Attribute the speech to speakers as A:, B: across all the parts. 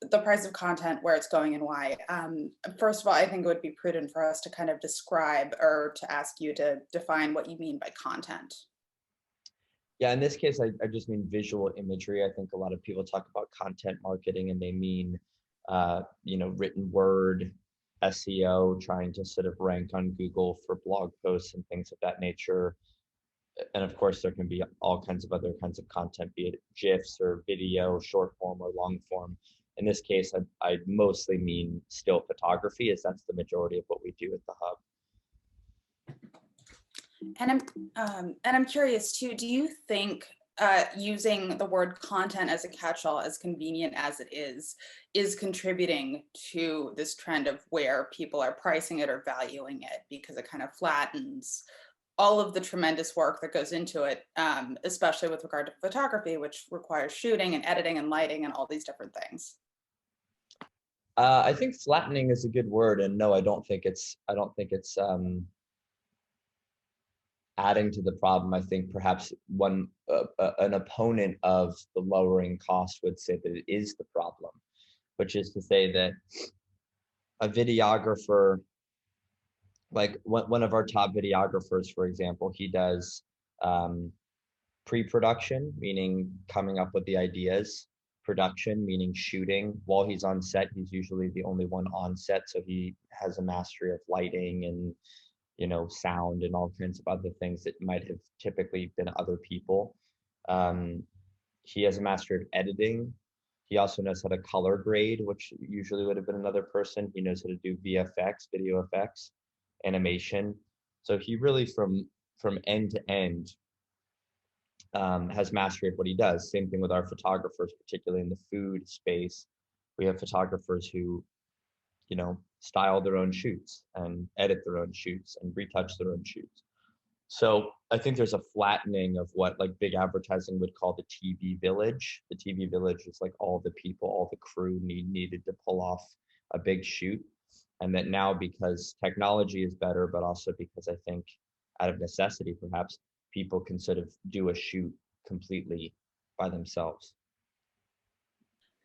A: the price of content, where it's going and why. First of all, I think it would be prudent for us to kind of describe or to ask you to define what you mean by content.
B: Yeah, in this case, I just mean visual imagery. I think a lot of people talk about content marketing and they mean, written word, SEO, trying to sort of rank on Google for blog posts and things of that nature. And of course, there can be all kinds of other kinds of content, be it GIFs or video, short form or long form. In this case, I mostly mean still photography, as that's the majority of what we do at the Hub.
A: And I'm curious too. Do you think using the word content as a catch-all, as convenient as it is contributing to this trend of where people are pricing it or valuing it, because it kind of flattens all of the tremendous work that goes into it, especially with regard to photography, which requires shooting and editing and lighting and all these different things?
B: I think flattening is a good word, and no, I don't think it's adding to the problem. I think perhaps an opponent of the lowering cost would say that it is the problem, which is to say that a videographer, like one of our top videographers, for example, he does pre-production, meaning coming up with the ideas, production, meaning shooting. While he's on set, he's usually the only one on set, so he has a mastery of lighting and sound and all kinds of other things that might have typically been other people. Um, he has a mastery of editing. He also knows how to color grade, which usually would have been another person. He knows how to do VFX, video effects, animation. So he really, from end to end, has mastery of what he does. Same thing with our photographers, particularly in the food space. We have photographers who style their own shoots and edit their own shoots and retouch their own shoots. So I think there's a flattening of what like big advertising would call the TV village. The TV village is like all the people, all the crew needed to pull off a big shoot. And that now, because technology is better, but also because I think out of necessity, perhaps people can sort of do a shoot completely by themselves.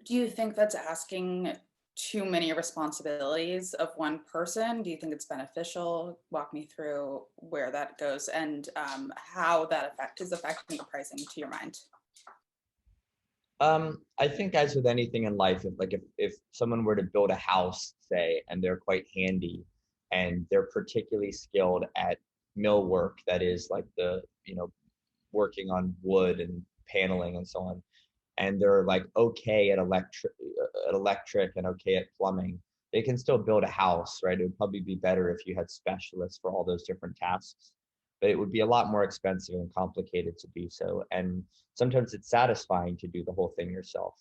A: Do you think that's asking too many responsibilities of one person? Do you think it's beneficial? Walk me through where that goes and how that effect is affecting the pricing to your mind.
B: I think as with anything in life, if someone were to build a house, say, and they're quite handy and they're particularly skilled at millwork, that is like working on wood and paneling and so on, and they're like okay at electric and okay at plumbing, they can still build a house, right? It would probably be better if you had specialists for all those different tasks, but it would be a lot more expensive and complicated to do so. And sometimes it's satisfying to do the whole thing yourself.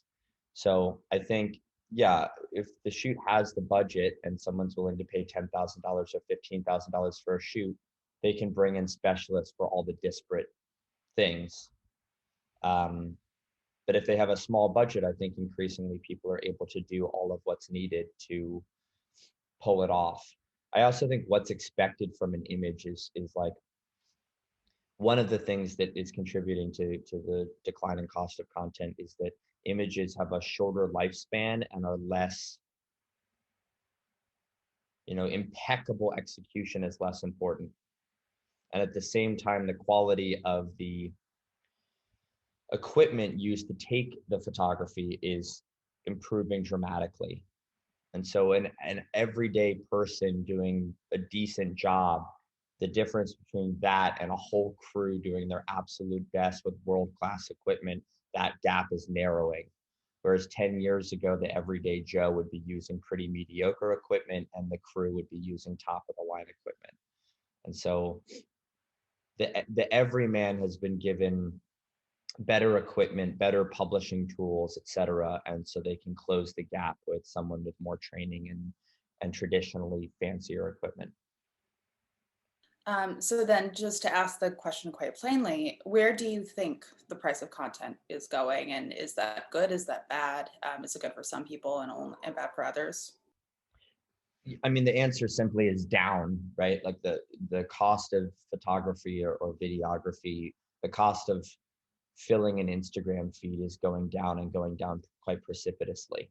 B: So I think, yeah, if the shoot has the budget and someone's willing to pay $10,000 or $15,000 for a shoot, they can bring in specialists for all the disparate things. But if they have a small budget, I think increasingly people are able to do all of what's needed to pull it off. I also think what's expected from an image is like one of the things that is contributing to the decline in cost of content is that images have a shorter lifespan and are less, impeccable execution is less important. And at the same time, the quality of the equipment used to take the photography is improving dramatically. And so an everyday person doing a decent job, the difference between that and a whole crew doing their absolute best with world-class equipment, that gap is narrowing. Whereas 10 years ago, the everyday Joe would be using pretty mediocre equipment and the crew would be using top of the line equipment. And so the everyman has been given better equipment, better publishing tools, et cetera. And so they can close the gap with someone with more training and traditionally fancier equipment.
A: So then just to ask the question quite plainly, where do you think the price of content is going? And is that good? Is that bad? Is it good for some people and bad for others?
B: I mean, the answer simply is down, right? Like the cost of photography or videography, the cost of filling an Instagram feed is going down and going down quite precipitously.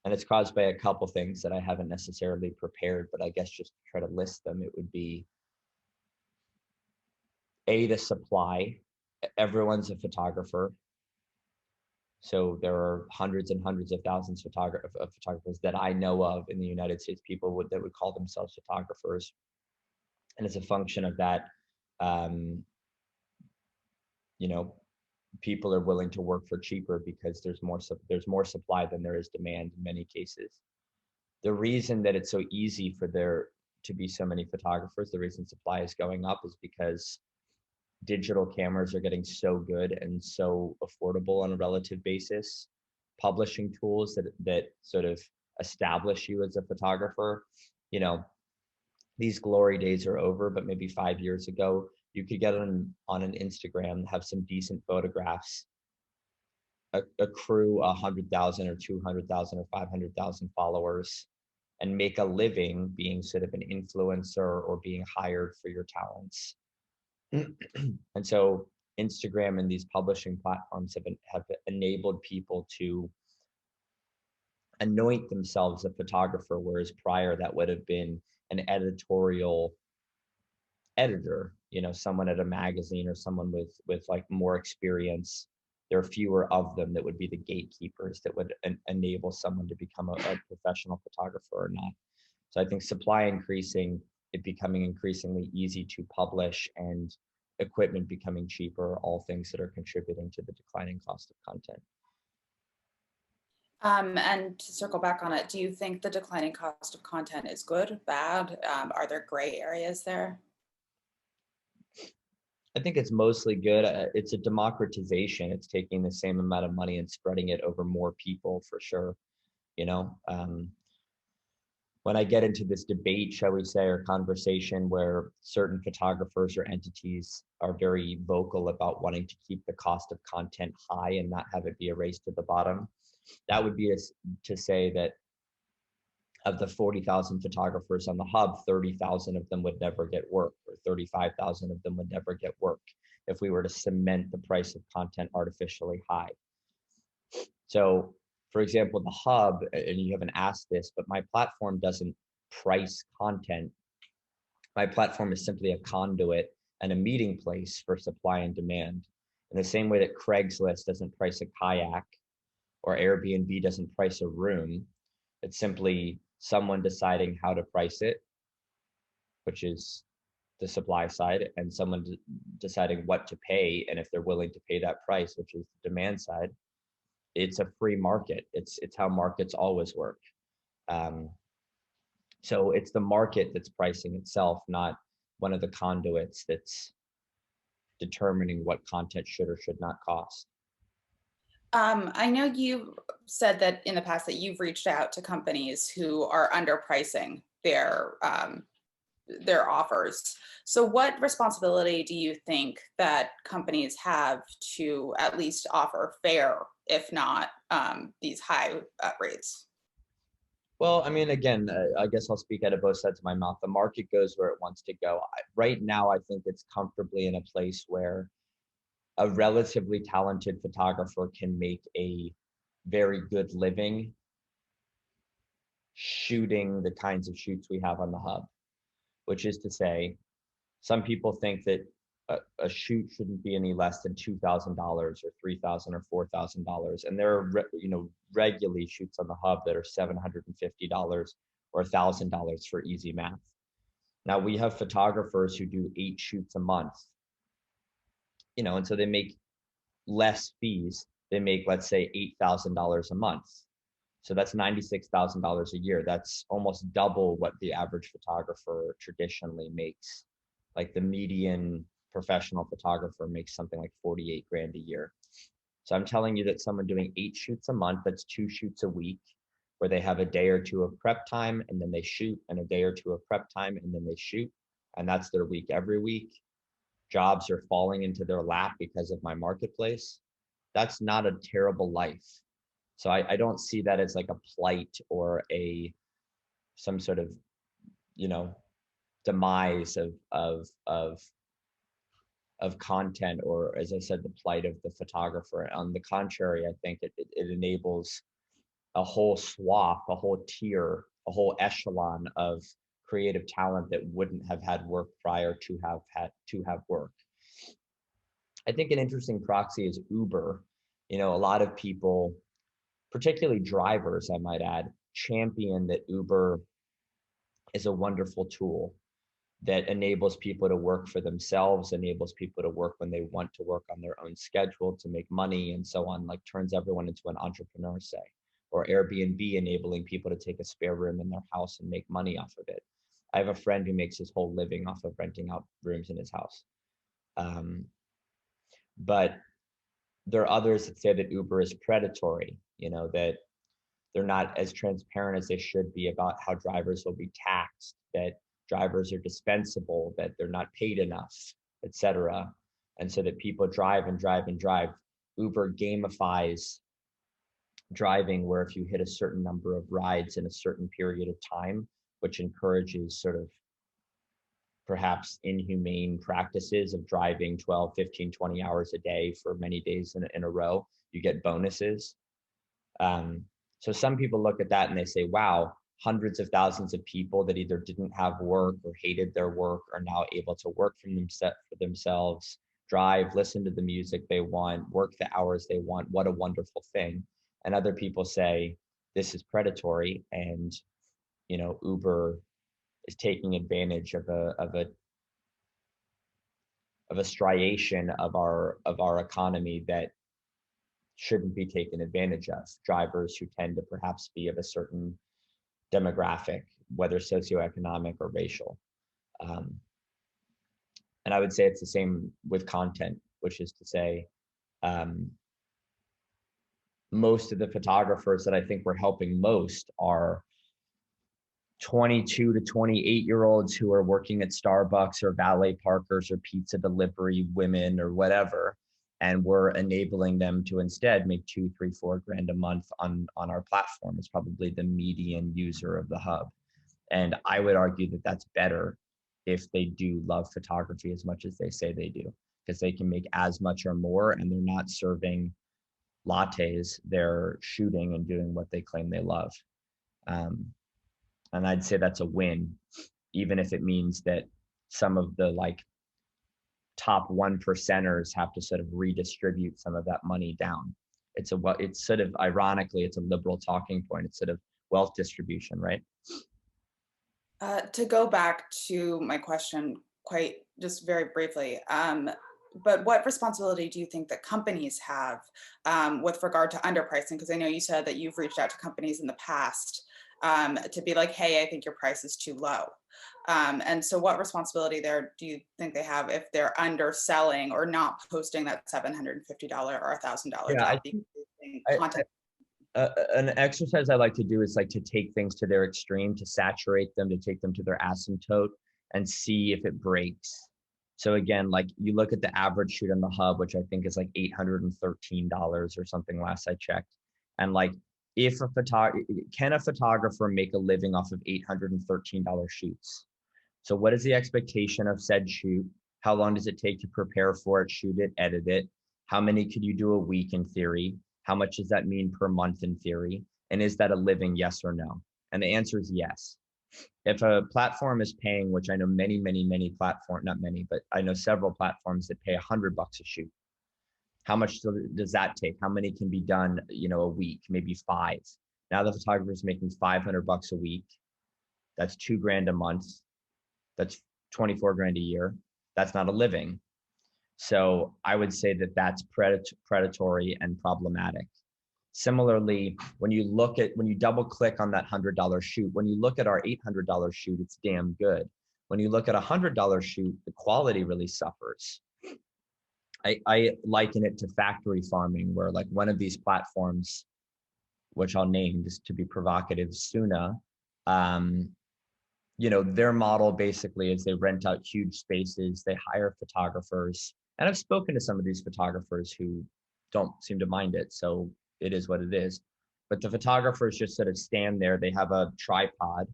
B: And it's caused by a couple things that I haven't necessarily prepared, but I guess just to try to list them, it would be the supply. Everyone's a photographer. So there are hundreds and hundreds of thousands of photographers that I know of in the United States, people that would call themselves photographers. And as a function of that, um, you know, people are willing to work for cheaper because there's more supply than there is demand in many cases. The reason that it's so easy for there to be so many photographers, the reason supply is going up is because digital cameras are getting so good and so affordable on a relative basis. Publishing tools that sort of establish you as a photographer, you know, these glory days are over, but maybe 5 years ago, you could get on an Instagram, have some decent photographs, accrue 100,000 or 200,000 or 500,000 followers, and make a living being sort of an influencer or being hired for your talents. And so Instagram and these publishing platforms have enabled people to anoint themselves a photographer, whereas prior that would have been an editorial editor, you know, someone at a magazine or someone with like more experience. There are fewer of them that would be the gatekeepers that would enable someone to become a professional photographer or not. So I think supply increasing, it becoming increasingly easy to publish, and equipment becoming cheaper, are all things that are contributing to the declining cost of content.
A: And to circle back on it, do you think the declining cost of content is good, bad? Are there gray areas there?
B: I think it's mostly good. It's a democratization. It's taking the same amount of money and spreading it over more people for sure. You know, when I get into this debate, shall we say, or conversation where certain photographers or entities are very vocal about wanting to keep the cost of content high and not have it be a race to the bottom, that would be to say that of the 40,000 photographers on the hub, 30,000 of them would never get work, or 35,000 of them would never get work if we were to cement the price of content artificially high. So, for example, the hub, and you haven't asked this, but my platform doesn't price content. My platform is simply a conduit and a meeting place for supply and demand. In the same way that Craigslist doesn't price a kayak or Airbnb doesn't price a room, it's simply someone deciding how to price it, which is the supply side, and someone deciding what to pay and if they're willing to pay that price, which is the demand side. It's a free market. It's how markets always work. Um, so it's the market that's pricing itself, not one of the conduits that's determining what content should or should not cost.
A: I know you said that in the past that you've reached out to companies who are underpricing their offers. So what responsibility do you think that companies have to at least offer fair, if not these high rates?
B: Well, I mean, again, I guess I'll speak out of both sides of my mouth. The market goes where it wants to go. Right now, I think it's comfortably in a place where a relatively talented photographer can make a very good living shooting the kinds of shoots we have on the hub, which is to say, some people think that a shoot shouldn't be any less than $2,000 or $3,000 or $4,000, and there are regularly shoots on the hub that are $750 or $1,000 for easy math. Now we have photographers who do 8 shoots a month, you know, and so they make less fees. They make, let's say, $8,000 a month. So that's $96,000 a year. That's almost double what the average photographer traditionally makes. Like the median professional photographer makes something like 48 grand a year. So I'm telling you that someone doing 8 shoots a month, that's 2 shoots a week, where they have a day or two of prep time and then they shoot, and a day or two of prep time and then they shoot. And that's their week every week. Jobs are falling into their lap because of my marketplace. That's not a terrible life. So I don't see that as like a plight or some sort of, you know, demise of content, or, as I said, the plight of the photographer. On the contrary, I think it enables a whole swath, a whole tier, a whole echelon of creative talent that wouldn't have had work prior to have work. I think an interesting proxy is Uber. You know, a lot of people, particularly drivers, I might add, champion that Uber is a wonderful tool that enables people to work for themselves, enables people to work when they want to work on their own schedule to make money and so on, like turns everyone into an entrepreneur, say, or Airbnb enabling people to take a spare room in their house and make money off of it. I have a friend who makes his whole living off of renting out rooms in his house. Um, but there are others that say that Uber is predatory, you know, that they're not as transparent as they should be about how drivers will be taxed, that drivers are dispensable, that they're not paid enough, etc. And so that people drive and drive and drive. Uber gamifies driving, where if you hit a certain number of rides in a certain period of time, which encourages sort of perhaps inhumane practices of driving 12, 15, 20 hours a day for many days in a row, you get bonuses. So some people look at that and they say, wow, hundreds of thousands of people that either didn't have work or hated their work are now able to work for themselves, drive, listen to the music they want, work the hours they want. What a wonderful thing. And other people say, this is predatory, and you know, Uber is taking advantage of a striation of our economy that shouldn't be taken advantage of. Drivers who tend to perhaps be of a certain demographic, whether socioeconomic or racial. Um, and I would say it's the same with content, which is to say, um, most of the photographers that I think we're helping most are 22 to 28-year-olds who are working at Starbucks or valet parkers or pizza delivery women or whatever. And we're enabling them to instead make 2, 3, 4 grand a month on our platform. It's probably the median user of the hub. And I would argue that that's better if they do love photography as much as they say they do, because they can make as much or more and they're not serving lattes, they're shooting and doing what they claim they love. And I'd say that's a win, even if it means that some of the like top 1%ers have to sort of redistribute some of that money down. It's sort of ironically, it's a liberal talking point. It's sort of wealth distribution, right?
A: To go back to my question, quite just very briefly, but what responsibility do you think that companies have with regard to underpricing? Because I know you said that you've reached out to companies in the past to be like, hey, I think your price is too low. And so what responsibility there do you think they have if they're underselling or not posting that $750 or $1,000
B: Yeah,
A: job because they think
B: I,
A: content?
B: an exercise I like to do is like to take things to their extreme, to saturate them, to take them to their asymptote and see if it breaks. So again, like you look at the average shoot on the hub, which I think is like $813 or something last I checked. And like if can a photographer make a living off of $813 shoots? So what is the expectation of said shoot? How long does it take to prepare for it, shoot it, edit it? How many could you do a week in theory? How much does that mean per month in theory? And is that a living, yes or no? And the answer is yes. If a platform is paying, which I know many platforms, not many, but I know several platforms that pay $100 a shoot. How much does that take? How many can be done, you know, a week, maybe 5. Now the photographer is making $500 a week. That's 2 grand a month. That's 24 grand a year. That's not a living. So I would say that that's predatory and problematic. Similarly, when you double click on that $100 shoot, when you look at our $800 shoot, it's damn good. When you look at a $100 shoot, the quality really suffers. I liken it to factory farming, where like one of these platforms, which I'll name just to be provocative, Suna, you know, their model basically is they rent out huge spaces, they hire photographers. And I've spoken to some of these photographers who don't seem to mind it. So it is what it is. But the photographers just sort of stand there. They have a tripod.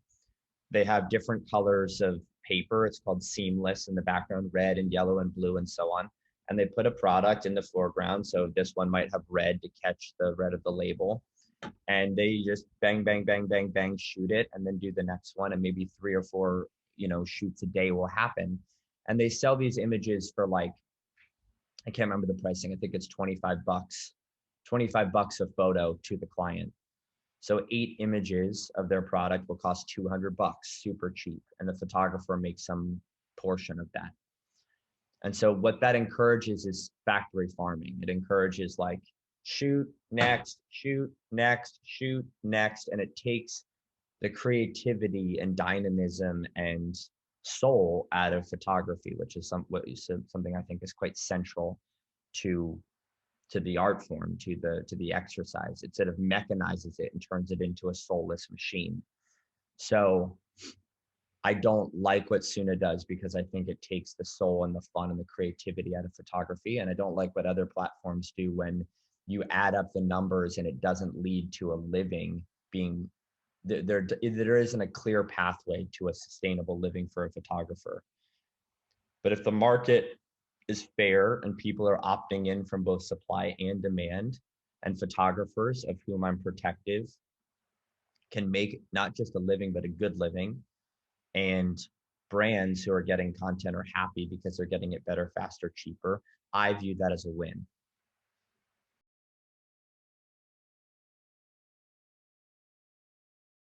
B: They have different colors of paper. It's called seamless in the background, red and yellow and blue and so on. And they put a product in the foreground. So this one might have red to catch the red of the label. and they just bang, bang, bang, bang, bang, shoot it, and then do the next one, and maybe 3 or 4, shoots a day will happen. And they sell these images for like, I can't remember the pricing. I think it's 25 bucks, 25 bucks a photo to the client. So 8 images of their product will cost 200 bucks, super cheap. And the photographer makes some portion of that. And so what that encourages is factory farming. It encourages like shoot next, shoot next, shoot next. And it takes the creativity and dynamism and soul out of photography, which is something I think is quite central to the art form, to the exercise. It sort of mechanizes it and turns it into a soulless machine. So I don't like what Suna does because I think it takes the soul and the fun and the creativity out of photography. And I don't like what other platforms do when you add up the numbers and it doesn't lead to a living being there isn't a clear pathway to a sustainable living for a photographer. But if the market is fair and people are opting in from both supply and demand, and photographers, of whom I'm protective, can make not just a living, but a good living, and brands who are getting content are happy because they're getting it better, faster, cheaper, I view that as a win.